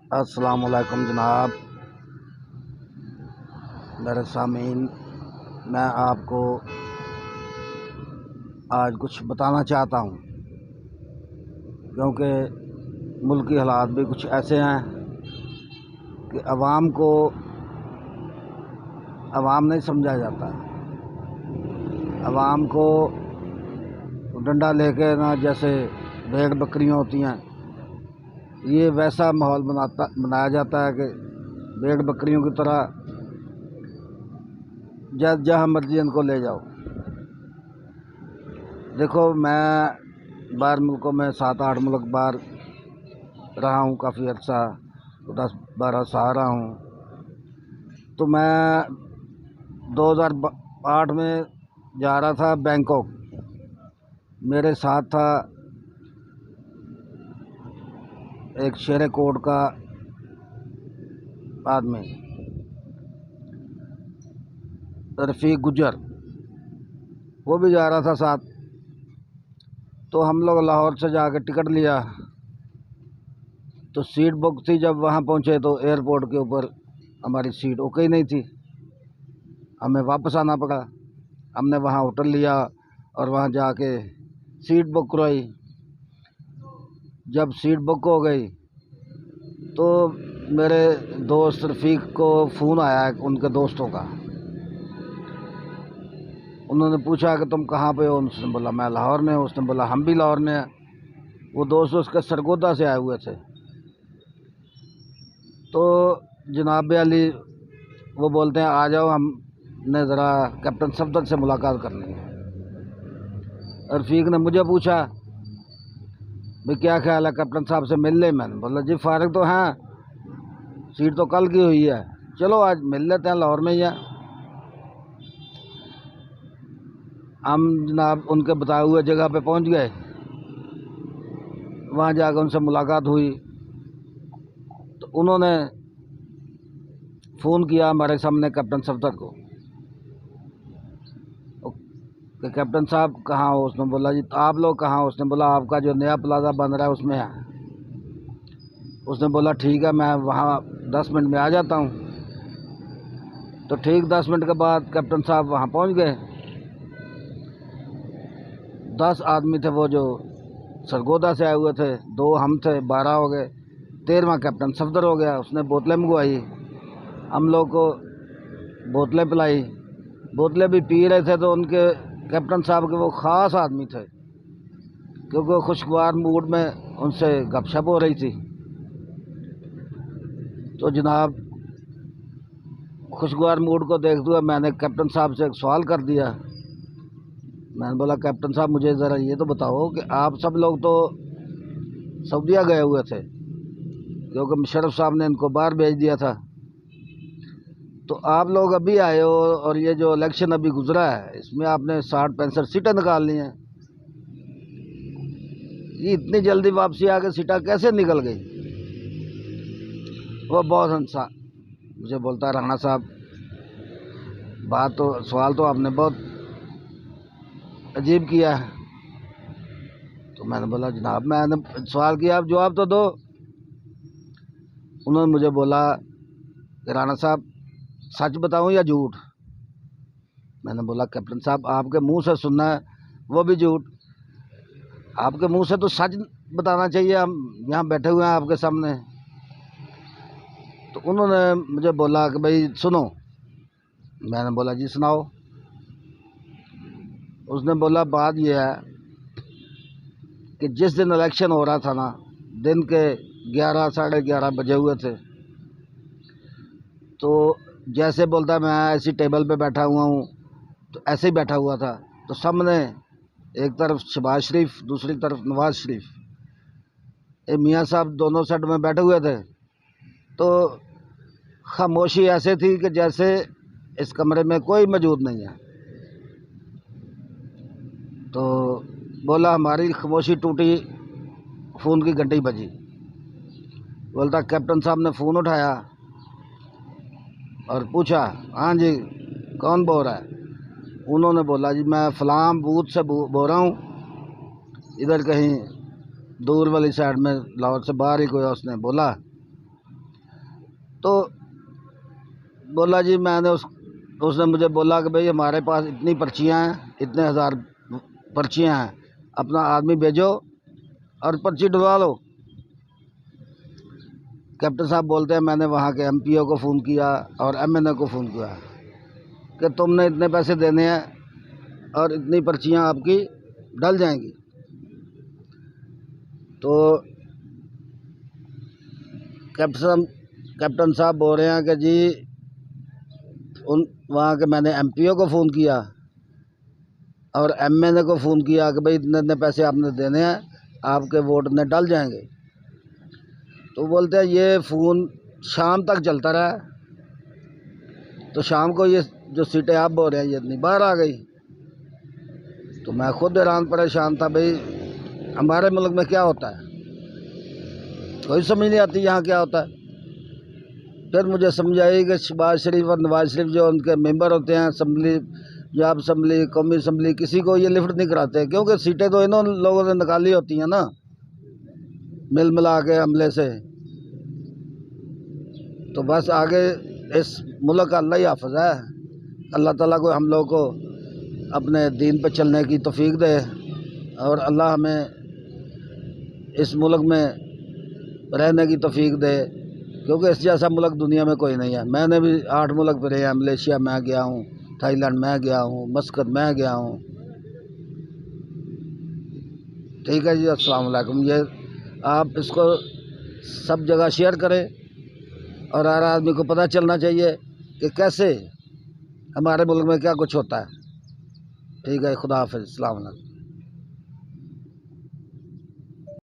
अस्सलामुअलैकुम जनाब, मेरे सामीन। मैं आपको आज कुछ बताना चाहता हूँ, क्योंकि मुल्क की हालात भी कुछ ऐसे हैं कि अवाम नहीं समझा जाता। अवाम को डंडा लेके ना, जैसे भेड़ बकरियाँ होती हैं, ये वैसा माहौल बनाया जाता है कि भेड़ बकरियों की तरह जहाँ मर्जी इनको ले जाओ। देखो, मैं बाहर मुल्कों में 7-8 मुल्क बाहर रहा हूँ, काफ़ी अर्सा 10-12 साल रहा हूँ। तो मैं 2008 में जा रहा था बैंकॉक। मेरे साथ था एक शेरे कोट का आदमी, रफ़ीक गुजर, वो भी जा रहा था साथ। तो हम लोग लाहौर से जाकर टिकट लिया, तो सीट बुक थी। जब वहाँ पहुँचे तो एयरपोर्ट के ऊपर हमारी सीट ओके ही नहीं थी, हमें वापस आना पड़ा। हमने वहाँ होटल लिया और वहाँ जाके सीट बुक करवाई। जब सीट बुक हो गई तो मेरे दोस्त रफ़ीक को फ़ोन आया उनके दोस्तों का। उन्होंने पूछा कि तुम कहाँ पे हो? उसने बोला मैं लाहौर में हूँ। उसने बोला हम भी लाहौर में हैं। वो दोस्त उसके सरगोदा से आए हुए थे। तो जनाब अली वो बोलते हैं आ जाओ, हमने ज़रा कैप्टन सफदर से मुलाकात करनी है। रफ़ीक ने मुझे पूछा भाई क्या ख्याल है, कैप्टन साहब से मिल ले। मैंने बोला जी फारिग तो हैं, सीट तो कल की हुई है, चलो आज मिल लेते हैं, लाहौर में ही है। हम जनाब उनके बताए हुए जगह पे पहुंच गए। वहाँ जाकर उनसे मुलाकात हुई तो उन्होंने फ़ोन किया हमारे सामने कैप्टन सफदर को कि कैप्टन साहब कहाँ हो? उसने बोला जी आप लोग कहाँ हो? उसने बोला आपका जो नया प्लाजा बन रहा है उसमें है। उसने बोला ठीक है, मैं वहाँ 10 मिनट में आ जाता हूँ। तो ठीक 10 मिनट के बाद कैप्टन साहब वहाँ पहुँच गए। 10 आदमी थे वो जो सरगोदा से आए हुए थे, 2 हम थे, 12 हो गए। 13वां कैप्टन सफदर हो गया। उसने बोतलें मंगवाई, हम लोग को बोतलें पिलाई। बोतलें भी पी रहे थे तो उनके कैप्टन साहब के वो ख़ास आदमी थे, क्योंकि वो खुशगवार मूड में उनसे गपशप हो रही थी। तो जनाब खुशगवार मूड को देखते हुए मैंने कैप्टन साहब से एक सवाल कर दिया। मैंने बोला कैप्टन साहब मुझे ज़रा ये तो बताओ कि आप सब लोग तो सऊदीया गए हुए थे, क्योंकि मुशर्रफ साहब ने इनको बाहर भेज दिया था, तो आप लोग अभी आए हो और ये जो इलेक्शन अभी गुजरा है इसमें आपने 60-65 सीटें निकाल ली हैं। ये इतनी जल्दी वापसी आके सीटें कैसे निकल गई? वो बहुत हंसा, मुझे बोलता राणा साहब सवाल तो आपने बहुत अजीब किया है। तो मैंने बोला जनाब मैंने सवाल किया, आप जवाब तो दो। उन्होंने मुझे बोला कि राणा साहब सच बताऊं या झूठ? मैंने बोला कैप्टन साहब आपके मुंह से सुनना है वो भी झूठ, आपके मुंह से तो सच बताना चाहिए, हम यहाँ बैठे हुए हैं आपके सामने। तो उन्होंने मुझे बोला कि भाई सुनो। मैंने बोला जी सुनाओ। उसने बोला बात यह है कि जिस दिन इलेक्शन हो रहा था ना, दिन के 11-11:30 बजे हुए थे, तो जैसे बोलता मैं ऐसी टेबल पे बैठा हुआ हूँ तो ऐसे ही बैठा हुआ था। तो सामने एक तरफ शहबाज शरीफ, दूसरी तरफ नवाज शरीफ, मियाँ साहब दोनों साइड में बैठे हुए थे। तो खामोशी ऐसे थी कि जैसे इस कमरे में कोई मौजूद नहीं है। तो बोला हमारी खामोशी टूटी, फ़ोन की घंटी बजी। बोलता कैप्टन साहब ने फ़ोन उठाया और पूछा हाँ जी कौन बोल रहा है? उन्होंने बोला जी मैं फलां बूथ से बोल रहा हूँ, इधर कहीं दूर वाली साइड में, लाहौर से बाहर ही कोई। उसने बोला तो बोला जी मैंने उसने मुझे बोला कि भाई हमारे पास इतनी पर्चियाँ हैं, इतने हज़ार पर्चियाँ हैं, अपना आदमी भेजो और पर्ची डलवा लो। कैप्टन साहब बोलते हैं मैंने वहाँ के एमपीओ को फ़ोन किया और एमएनए को फ़ोन किया कि तुमने इतने पैसे देने हैं और इतनी पर्चियाँ आपकी डल जाएंगी। तो कैप्टन साहब बोल रहे हैं कि जी वहाँ के मैंने एमपीओ को फ़ोन किया और एमएनए को फ़ोन किया कि भाई इतने इतने पैसे आपने देने हैं, आपके वोट में डल जाएंगे। तो बोलते हैं ये फ़ोन शाम तक चलता रहा। तो शाम को ये जो सीटें आप बोल रहे हैं ये इतनी बाहर आ गई। तो मैं खुद हैरान परेशान था, भाई हमारे मुल्क में क्या होता है, कोई समझ नहीं आती यहाँ क्या होता है। फिर मुझे समझ आई कि शहबाज शरीफ और नवाज शरीफ जो उनके मेंबर होते हैं असम्बली, पंजाब असम्बली, कौमी असम्बली, किसी को ये लिफ्ट नहीं कराते, क्योंकि सीटें तो इन्होंने लोगों ने निकाली होती हैं ना, मिल मिला के हमले से। तो बस आगे इस मुल्क का अल्लाह ही हाफ़िज़ है। अल्लाह ताला को हम लोग को अपने दीन पर चलने की तौफीक दे और अल्लाह हमें इस मुल्क में रहने की तौफीक दे, क्योंकि इस जैसा मुल्क दुनिया में कोई नहीं है। मैंने भी 8 मुल्क फिरे हैं, मलेशिया में गया हूँ, थाईलैंड में गया हूँ, मस्कत में गया हूँ। ठीक है जी, अस्सलाम वालेकुम। ये आप इसको सब जगह शेयर करें और हर आदमी को पता चलना चाहिए कि कैसे हमारे मुल्क में क्या कुछ होता है। ठीक है, खुदा हाफ़िज़, अस्सलाम वालेकुम।